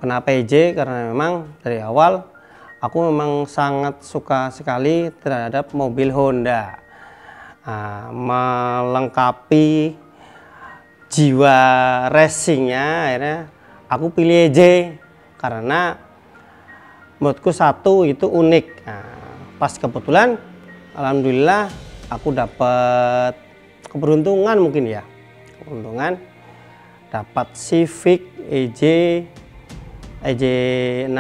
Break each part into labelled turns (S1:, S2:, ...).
S1: kenapa EJ? Karena memang dari awal aku memang sangat suka sekali terhadap mobil Honda. Melengkapi jiwa racingnya, akhirnya aku pilih EJ karena menurutku satu itu unik. Pas kebetulan alhamdulillah aku dapat keberuntungan, mungkin ya keberuntungan dapat Civic EJ6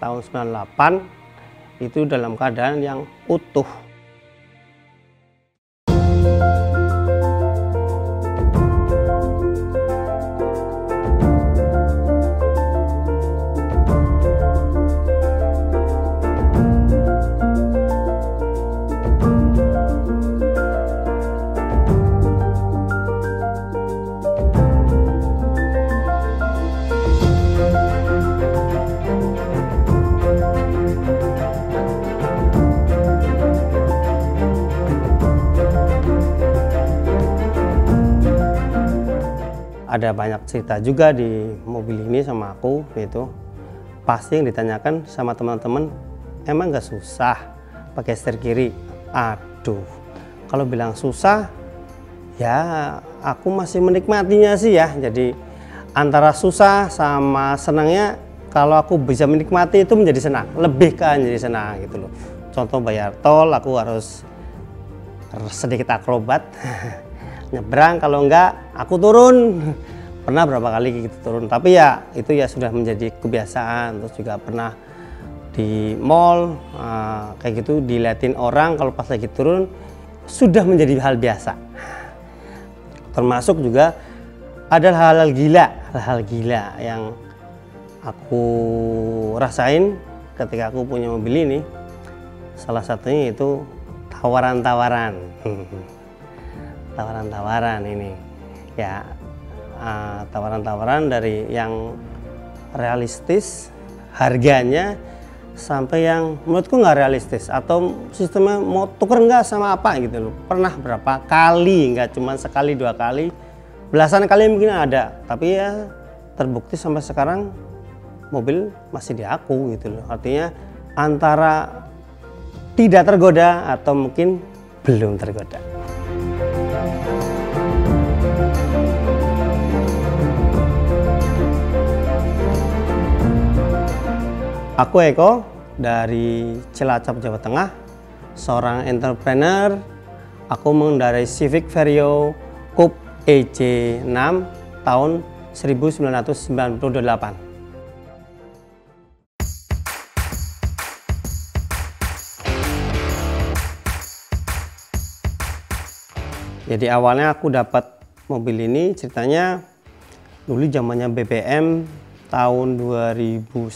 S1: tahun 98 itu dalam keadaan yang utuh. Ada banyak cerita juga di mobil ini sama aku, itu pasti yang ditanyakan sama teman-teman, emang gak susah pakai setir kiri? Aduh, kalau bilang susah ya aku masih menikmatinya sih ya. Jadi antara susah sama senangnya, kalau aku bisa menikmati itu menjadi senang, lebih kan jadi senang gitu loh. Contoh bayar tol aku harus sedikit akrobat nyebrang, kalau enggak aku turun. Pernah berapa kali gitu turun, tapi ya itu ya sudah menjadi kebiasaan. Terus juga pernah di mall kayak gitu diliatin orang kalau pas lagi turun, sudah menjadi hal biasa. Termasuk juga ada hal-hal gila yang aku rasain ketika aku punya mobil ini. Salah satunya itu tawaran-tawaran. Tawaran-tawaran ini ya, tawaran-tawaran dari yang realistis harganya sampai yang menurutku nggak realistis, atau sistemnya mau tuker nggak sama apa gitu loh. Pernah berapa kali, nggak cuma sekali dua kali, belasan kali mungkin ada, tapi ya terbukti sampai sekarang mobil masih di aku gitu loh. Artinya antara tidak tergoda atau mungkin belum tergoda. Aku Eko dari Cilacap, Jawa Tengah, seorang entrepreneur. Aku mengendarai Civic Vario Coupe EJ6 tahun 1998. Jadi awalnya aku dapat mobil ini, ceritanya dulu zamannya BBM tahun 2011.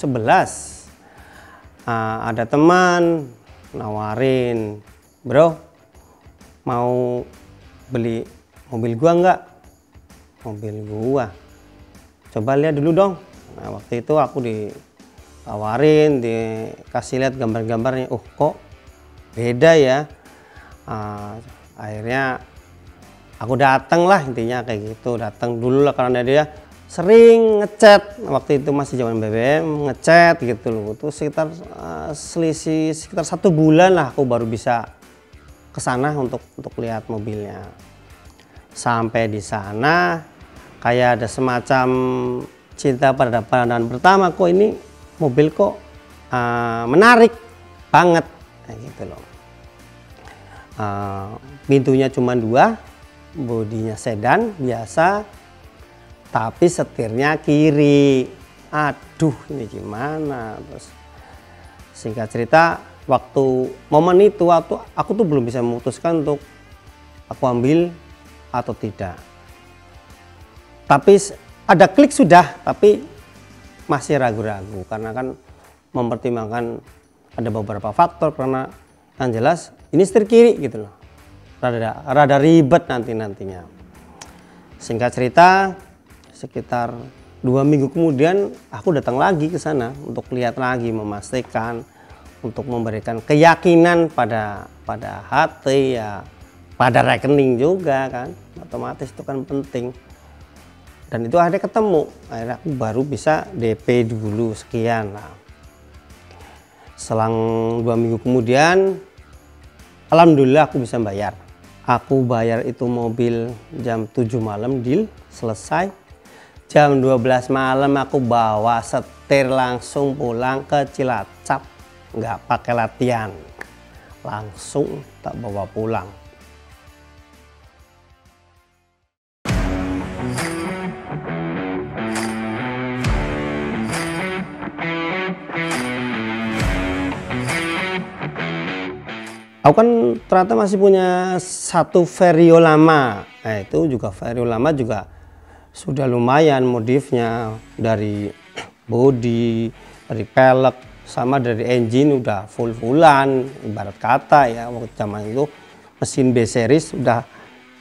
S1: Ada teman nawarin, bro mau beli mobil gua nggak? Mobil gua, coba lihat dulu dong. Nah, waktu itu aku ditawarin, dikasih lihat gambar-gambarnya, kok beda ya. Akhirnya aku datang lah, intinya kayak gitu, datang dulu lah karena dia sering ngechat. Waktu itu masih zaman BBM, ngechat gitu loh. Itu sekitar selisih sekitar 1 bulan lah aku baru bisa ke sana untuk lihat mobilnya. Sampai di sana kayak ada semacam cinta pada pandangan pertama, kok ini mobil kok menarik banget kayak gitu loh. Pintunya cuma 2, bodinya sedan biasa, tapi setirnya kiri. Aduh, ini gimana? Terus singkat cerita, waktu momen itu aku tuh belum bisa memutuskan untuk aku ambil atau tidak. Tapi ada klik sudah, tapi masih ragu-ragu karena kan mempertimbangkan ada beberapa faktor. Karena yang jelas ini setir kiri gitu loh, rada ribet nantinya. Singkat cerita, sekitar 2 minggu kemudian aku datang lagi ke sana untuk lihat lagi, memastikan, untuk memberikan keyakinan pada hati ya, pada rekening juga kan, otomatis itu kan penting. dan itu akhirnya ketemu, akhirnya aku baru bisa DP dulu sekian. Nah, selang 2 minggu kemudian alhamdulillah aku bisa bayar. Aku bayar itu mobil jam 7 malam, deal selesai. Jam 12 malam aku bawa setir langsung pulang ke Cilacap, nggak pakai latihan, langsung tak bawa pulang. Aku kan ternyata masih punya satu Vario lama. Nah, itu juga Vario lama juga sudah lumayan modifnya, dari bodi, dari pelek, sama dari engine udah full-fullan. Ibarat kata ya, waktu zaman itu mesin B series udah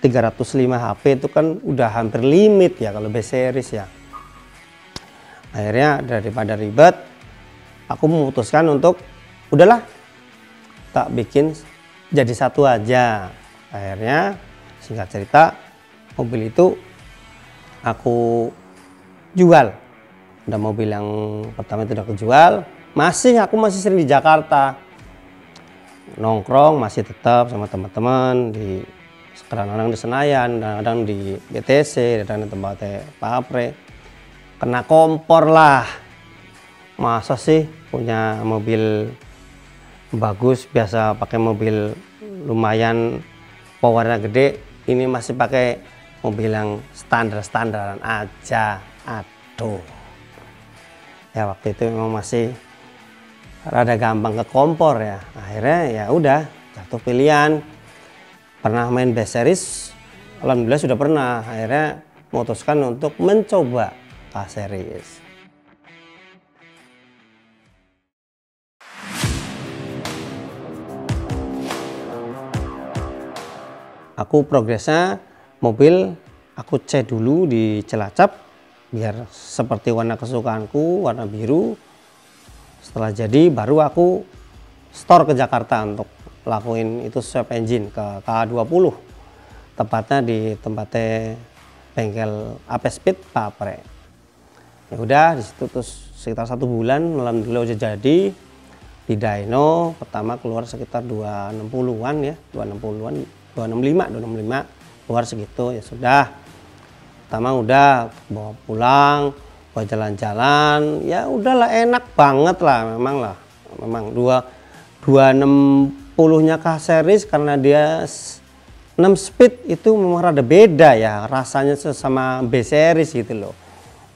S1: 305 HP itu kan udah hampir limit ya kalau B series ya. Akhirnya daripada ribet, aku memutuskan untuk udahlah tak bikin jadi satu aja. Akhirnya singkat cerita mobil itu aku jual. Ada mobil yang pertama itu udah kejual, aku masih sering di Jakarta nongkrong, masih tetap sama teman-teman di kadang-kadang di Senayan, kadang-kadang di BTC, kadang di tempatnya Pak Apre. Kena kompor lah, masa sih punya mobil bagus, biasa pakai mobil lumayan powernya gede, ini masih pakai mobil yang standar-standaran aja. Aduh ya, waktu itu memang masih rada gampang ke kompor ya. Akhirnya ya udah jatuh pilihan, pernah main B series, alhamdulillah sudah pernah. Akhirnya memutuskan untuk mencoba K series. Aku progresnya mobil aku cat dulu di Cilacap biar seperti warna kesukaanku, warna biru. Setelah jadi baru aku store ke Jakarta untuk lakuin itu swap engine ke K20, tepatnya di tempatnya bengkel AP Speed Pak Apre. Ya udah di situ terus sekitar 1 bulan alhamdulillah udah jadi. Di dyno pertama keluar sekitar 260-an ya, 265 keluar segitu. Ya sudah, pertama udah bawa pulang, bawa jalan-jalan, ya udahlah enak banget lah. Memang 260-nya K series karena dia 6 speed itu memang rada beda ya rasanya sama B series gitu loh.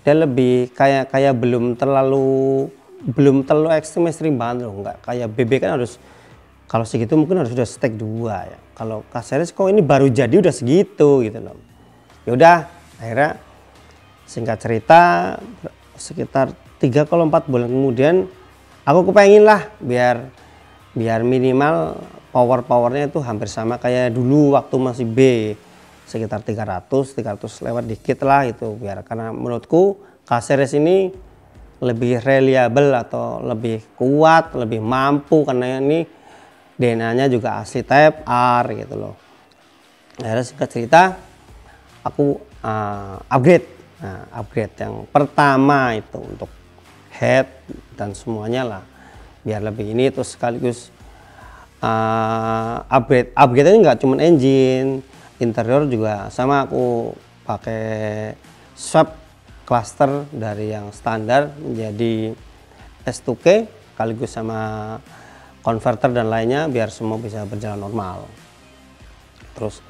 S1: Dia lebih kayak belum terlalu ekstrim banget loh, nggak kayak BB kan harus, kalau segitu mungkin harus sudah stek 2 ya. Kalau K series kok ini baru jadi udah segitu gitu loh. Ya udah, akhirnya singkat cerita sekitar 3 kalau 4 bulan kemudian aku kepengen lah biar minimal powernya itu hampir sama kayak dulu waktu masih B, sekitar 300 lewat dikit lah itu, biar karena menurutku K series ini lebih reliable atau lebih kuat, lebih mampu karena ini DNA-nya juga asli Type R gitu loh. Akhirnya singkat cerita aku upgrade. Nah, upgrade yang pertama itu untuk head dan semuanya lah biar lebih ini, terus sekaligus upgrade ini nggak cuma engine, interior juga sama aku pakai swap cluster dari yang standar menjadi S2K sekaligus sama konverter dan lainnya biar semua bisa berjalan normal. Terus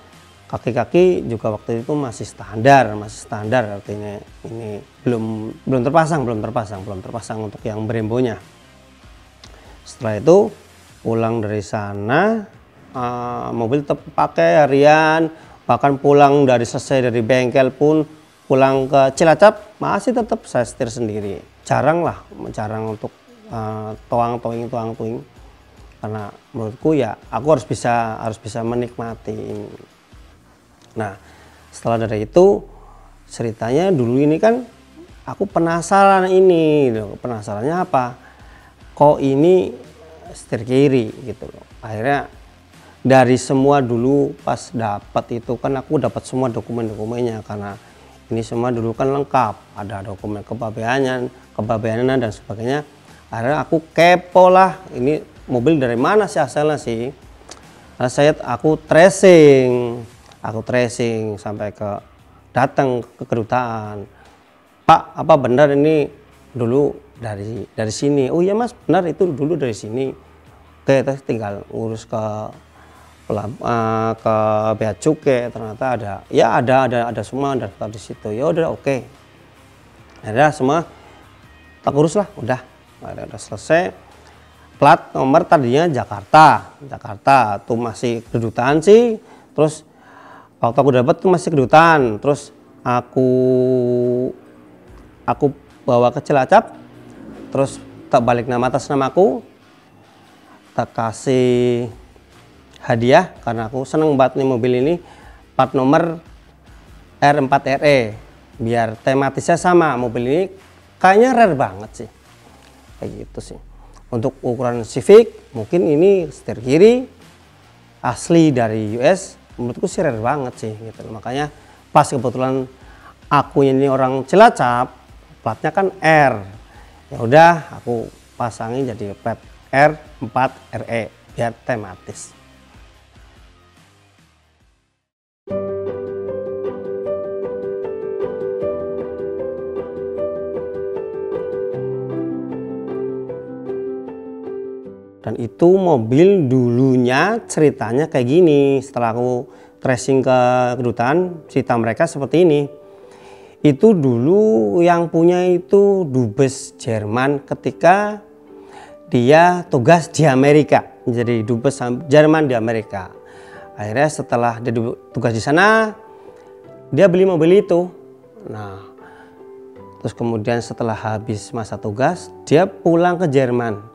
S1: kaki-kaki juga waktu itu masih standar artinya ini belum terpasang untuk yang Brembo-nya. Setelah itu pulang dari sana mobil tetap pakai harian, bahkan pulang selesai dari bengkel pun pulang ke Cilacap masih tetap saya setir sendiri. Jarang untuk towing karena menurutku ya aku harus bisa menikmati ini. Nah, setelah dari itu ceritanya dulu ini kan aku penasaran penasarannya apa, kok ini setir kiri gitu loh. Akhirnya dari semua dulu pas dapat itu kan aku dapat semua dokumennya karena Ini semua dulu kan lengkap, ada dokumen kepabeanan dan sebagainya. Akhirnya aku kepo lah, ini mobil dari mana sih asalnya sih. Aku tracing sampai datang ke kedutaan. Pak, apa benar ini dulu dari sini? Oh iya Mas, benar itu dulu dari sini. Oke, terus tinggal urus ke bea cukai, ternyata ada semua daftar di situ. Ya udah oke. Ada semua tak urus lah, udah selesai. Plat nomor tadinya Jakarta tuh masih kedutaan sih. Terus waktu aku dapat tuh masih kedutaan. Terus aku bawa ke Cilacap, terus tak balik nama atas namaku, tak kasih hadiah karena aku seneng banget nih mobil ini, plat nomor R4RE, biar tematisnya sama. Mobil ini kayaknya rare banget sih, kayak gitu sih. Untuk ukuran Civic mungkin ini setir kiri asli dari US, menurutku sih rare banget sih gitu. Makanya pas kebetulan aku ini orang Cilacap, platnya kan R, ya udah aku pasangin jadi plat R4RE biar tematis. Dan itu mobil dulunya ceritanya kayak gini. Setelah aku tracing ke kedutaan, cerita mereka seperti ini. Itu dulu yang punya itu dubes Jerman ketika dia tugas di Amerika. Jadi dubes Jerman di Amerika. Akhirnya setelah dia tugas di sana, dia beli mobil itu. Nah, terus kemudian setelah habis masa tugas, dia pulang ke Jerman.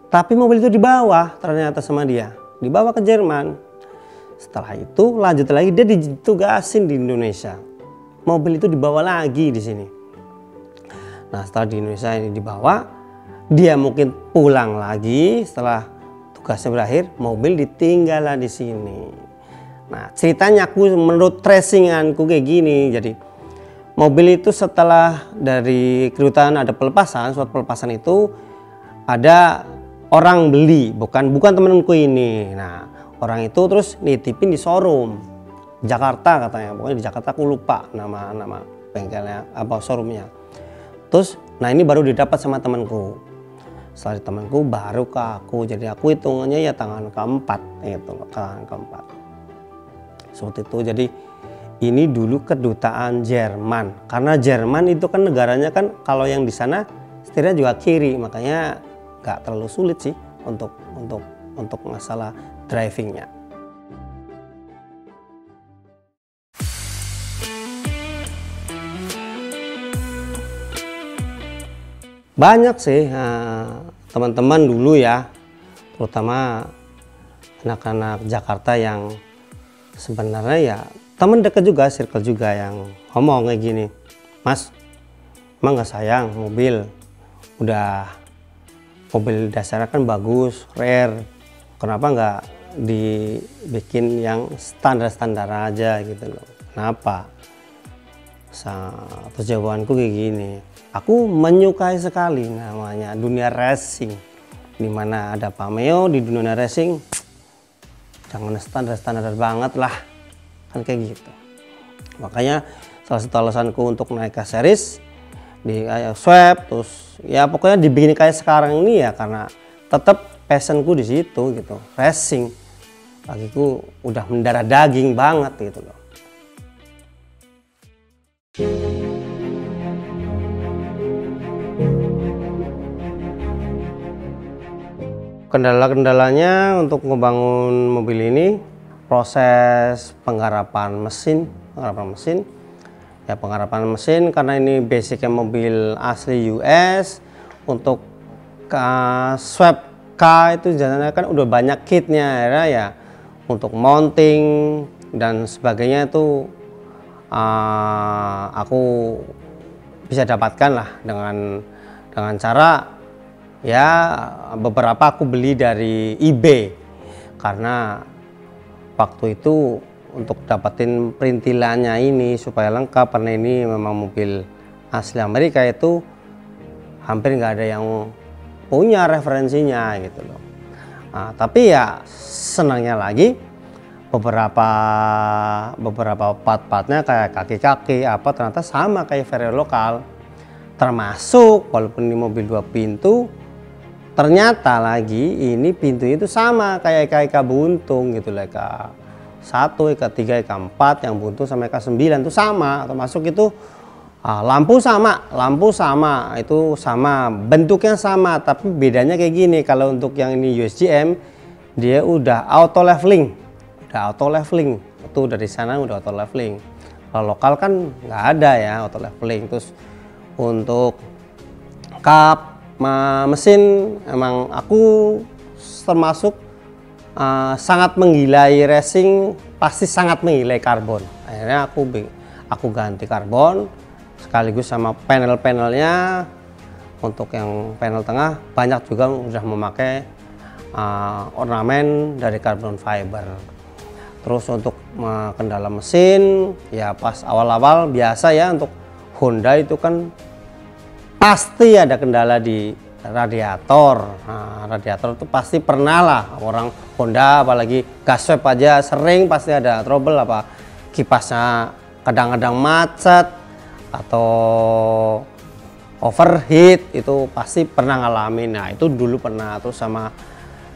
S1: Tapi mobil itu dibawa ternyata sama dia, dibawa ke Jerman. Setelah itu lanjut lagi dia ditugasin di Indonesia. Mobil itu dibawa lagi di sini. Nah, setelah di Indonesia ini dibawa, dia mungkin pulang lagi setelah tugasnya berakhir, mobil ditinggal di sini. Nah, ceritanya aku menurut tracinganku kayak gini. Jadi mobil itu setelah dari kedutaan ada pelepasan, surat pelepasan itu ada orang beli, bukan temenku ini. Nah, orang itu terus nitipin di showroom Jakarta katanya. Pokoknya di Jakarta, aku lupa nama bengkelnya apa showroomnya. Terus nah ini baru didapat sama temanku. Setelah temanku baru ke aku. Jadi aku hitungannya ya tangan keempat itu, tangan keempat. Seperti itu. Jadi ini dulu kedutaan Jerman. Karena Jerman itu kan negaranya kan kalau yang di sana setirnya juga kiri, makanya gak terlalu sulit sih untuk masalah drivingnya. Banyak sih teman-teman dulu ya, terutama anak-anak Jakarta yang sebenarnya ya teman dekat juga, circle juga yang ngomong kayak gini, Mas, emang gak sayang mobil mobil dasarnya kan bagus, rare, kenapa nggak dibikin yang standar-standar aja gitu loh, kenapa? Terus jawabanku kayak gini, aku menyukai sekali namanya dunia racing, dimana ada Pameo di dunia racing, jangan standar-standar banget lah, kan kayak gitu. Makanya salah satu alasanku untuk naik ke series di swap, terus ya pokoknya dibikin kayak sekarang ini ya karena tetap passionku di situ gitu, racing bagiku udah mendarah daging banget gitu loh. Kendala-kendalanya untuk ngebangun mobil ini, proses penggarapan mesin. Ya penggarapan mesin karena ini basicnya mobil asli US. Untuk swap K itu jalannya kan udah banyak kitnya ya, untuk mounting dan sebagainya itu aku bisa dapatkan lah dengan cara ya beberapa aku beli dari eBay karena waktu itu untuk dapetin perintilannya ini supaya lengkap, karena ini memang mobil asli Amerika, itu hampir nggak ada yang punya referensinya gitu loh. Nah, tapi ya senangnya lagi beberapa part-partnya kayak kaki-kaki apa ternyata sama kayak vario lokal, termasuk walaupun ini mobil 2 pintu, ternyata lagi ini pintunya itu sama kayak EK buntung gitu loh, EK1, EK3, EK4 yang buntung sama EK9 itu sama, termasuk itu lampu sama itu sama, bentuknya sama, tapi bedanya kayak gini. Kalau untuk yang ini USGM dia udah auto leveling, itu dari sana udah auto leveling. Kalau lokal kan nggak ada ya auto leveling. Terus untuk kap mesin emang aku termasuk sangat menggilai racing, pasti sangat menggilai karbon. Akhirnya aku ganti karbon sekaligus sama panel-panelnya. Untuk yang panel tengah banyak juga udah memakai ornamen dari carbon fiber. Terus untuk kendala mesin ya pas awal-awal biasa ya, untuk Honda itu kan pasti ada kendala di radiator. Nah, radiator itu pasti pernah lah orang Honda, apalagi gas swap aja sering pasti ada trouble, apa kipasnya kadang-kadang macet atau overheat, itu pasti pernah ngalamin. Nah itu dulu pernah. Terus sama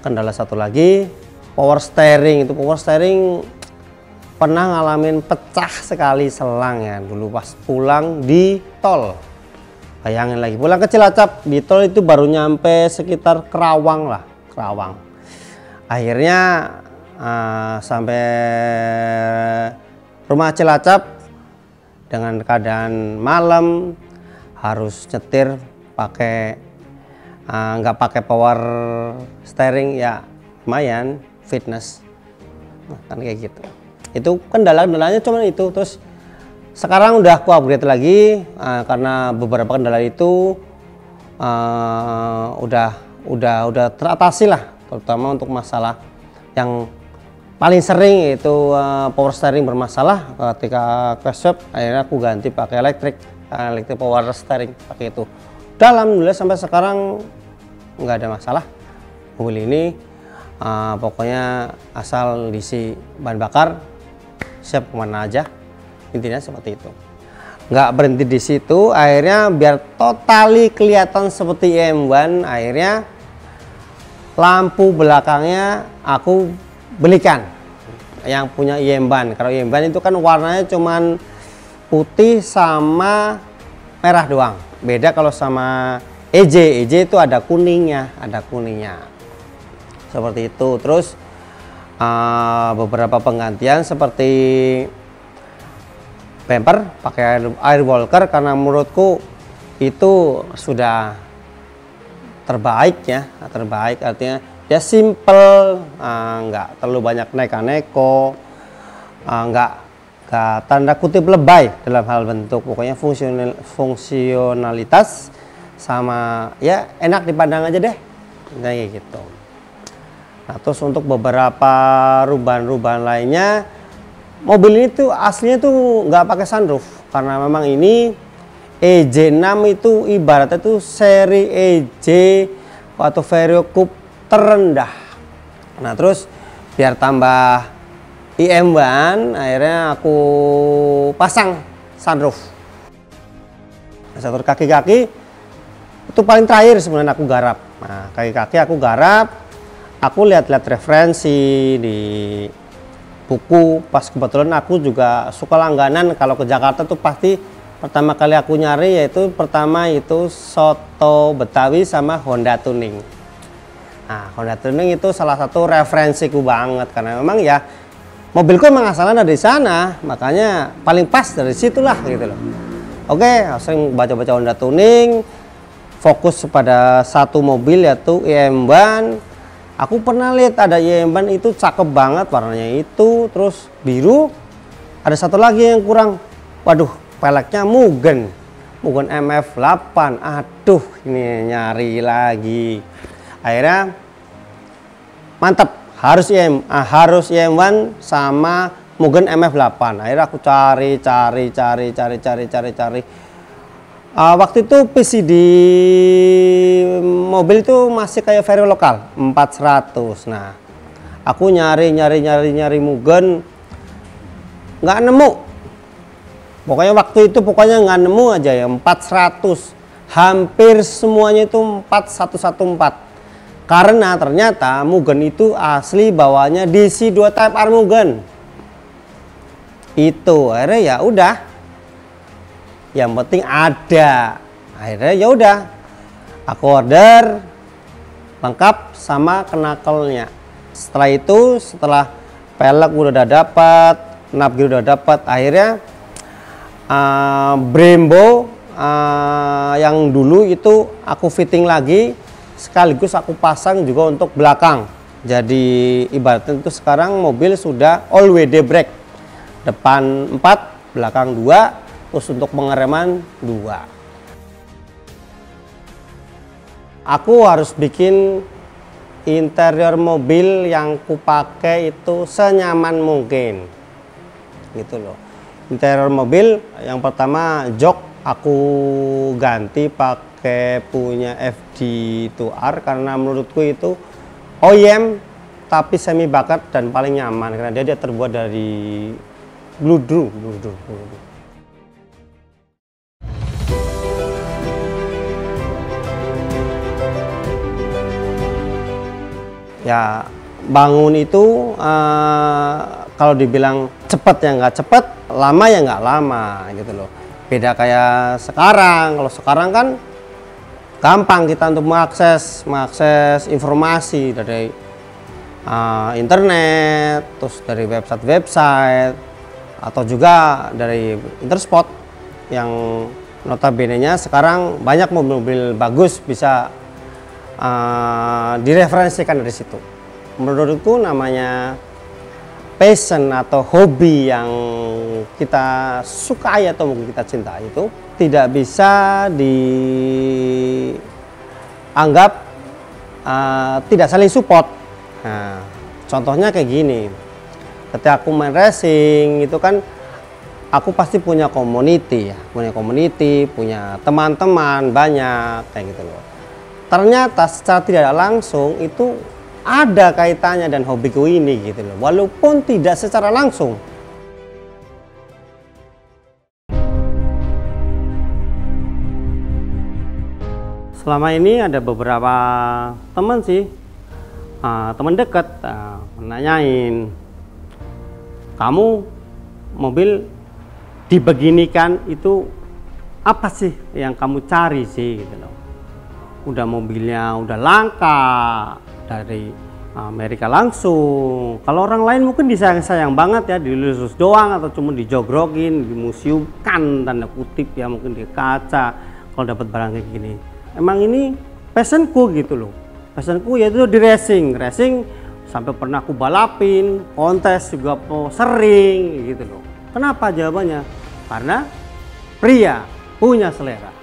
S1: kendala satu lagi power steering, itu power steering pernah ngalamin pecah sekali selang ya dulu pas pulang di tol. Bayangin lagi pulang ke Cilacap di tol itu baru nyampe sekitar Kerawang lah, Kerawang. Akhirnya sampai rumah Cilacap dengan keadaan malam, harus nyetir pakai nggak pakai power steering ya, lumayan fitness. Nah, kan kayak gitu. Itu kendalanya cuma itu. Terus sekarang udah aku upgrade lagi karena beberapa kendala itu udah teratasi lah, terutama untuk masalah yang paling sering itu power steering bermasalah. Ketika crash swap akhirnya aku ganti pakai electric power steering, pakai itu. Alhamdulillah sampai sekarang nggak ada masalah mobil ini. Pokoknya asal diisi bahan bakar siap kemana aja, intinya seperti itu. Nggak berhenti di situ, akhirnya biar totali kelihatan seperti IM1, akhirnya lampu belakangnya aku belikan yang punya IM1. Kalau IM1 itu kan warnanya cuman putih sama merah doang. Beda kalau sama EJ itu ada kuningnya, seperti itu. Terus beberapa penggantian seperti bumper pakai air walker, karena menurutku itu sudah terbaik ya, terbaik artinya dia simple, nggak terlalu banyak neko, nggak tanda kutip lebay dalam hal bentuk, pokoknya fungsionalitas sama ya enak dipandang aja deh, kayak gitu. Nah, terus untuk beberapa rubahan-rubahan lainnya, mobil ini tuh aslinya tuh nggak pakai sunroof, karena memang ini EJ6 itu ibaratnya tuh seri EJ atau Vario Coupe terendah. Nah terus biar tambah IM1 akhirnya aku pasang sunroof. Satu kaki-kaki itu paling terakhir sebenarnya aku garap. Nah kaki-kaki aku garap, aku lihat-lihat referensi di buku, pas kebetulan aku juga suka langganan kalau ke Jakarta tuh pasti pertama kali aku nyari yaitu pertama itu soto Betawi sama Honda Tuning. Nah Honda Tuning itu salah satu referensiku banget, karena memang ya mobilku emang asalnya dari sana, makanya paling pas dari situlah gitu loh. Oke, sering baca-baca Honda Tuning, fokus pada satu mobil yaitu IM1. Aku pernah lihat ada IM1 itu cakep banget warnanya itu, terus biru. Ada satu lagi yang kurang, waduh peleknya Mugen MF8. Aduh ini nyari lagi. Akhirnya mantap, harus IM1 sama Mugen MF8. Akhirnya aku cari. Waktu itu PC di mobil itu masih kayak Vario lokal 400. Nah, aku nyari Mugen, nggak nemu. Pokoknya waktu itu nggak nemu aja ya 400. Hampir semuanya itu 4114. Karena ternyata Mugen itu asli bawahnya DC 2 Type R Mugen. Itu akhirnya ya udah. Yang penting ada. Akhirnya ya udah. Aku order lengkap sama knuckle-nya. Setelah itu, setelah pelek udah dapat, knob gear udah dapat, akhirnya Brembo yang dulu itu aku fitting lagi, sekaligus aku pasang juga untuk belakang. Jadi ibaratnya itu sekarang mobil sudah all WD brake, depan 4, belakang 2, terus untuk pengereman 2. Aku harus bikin interior mobil yang kupakai itu senyaman mungkin, gitu loh. Interior mobil yang pertama jok aku ganti pakai punya FD2R karena menurutku itu OEM tapi semi bucket dan paling nyaman karena dia terbuat dari bludru. Ya bangun itu kalau dibilang cepet ya nggak cepet, lama ya nggak lama gitu loh. Beda kayak sekarang. Kalau sekarang kan gampang kita untuk mengakses informasi dari internet, terus dari website atau juga dari Interspot yang notabene-nya sekarang banyak mobil-mobil bagus bisa direferensikan dari situ. Menurutku namanya passion atau hobi yang kita sukai atau mungkin kita cintai itu tidak bisa dianggap tidak saling support. Nah, contohnya kayak gini, ketika aku main racing itu kan aku pasti punya community ya, punya teman-teman banyak kayak gitu loh. Ternyata secara tidak langsung itu ada kaitannya dan hobiku ini gitu loh, walaupun tidak secara langsung. Selama ini ada beberapa teman sih, teman dekat menanyain, kamu mobil dibeginikan itu apa sih yang kamu cari sih gitu loh. Udah mobilnya udah langka dari Amerika langsung. Kalau orang lain mungkin disayang-sayang banget ya, dilulus doang atau cuma dijogrokin, dimuseumkan tanda kutip ya, mungkin di kaca kalau dapat barang kayak gini. Emang ini passionku gitu loh. Passionku yaitu di racing sampai pernah aku balapin, kontes juga sering gitu loh. Kenapa jawabannya? Karena pria punya selera.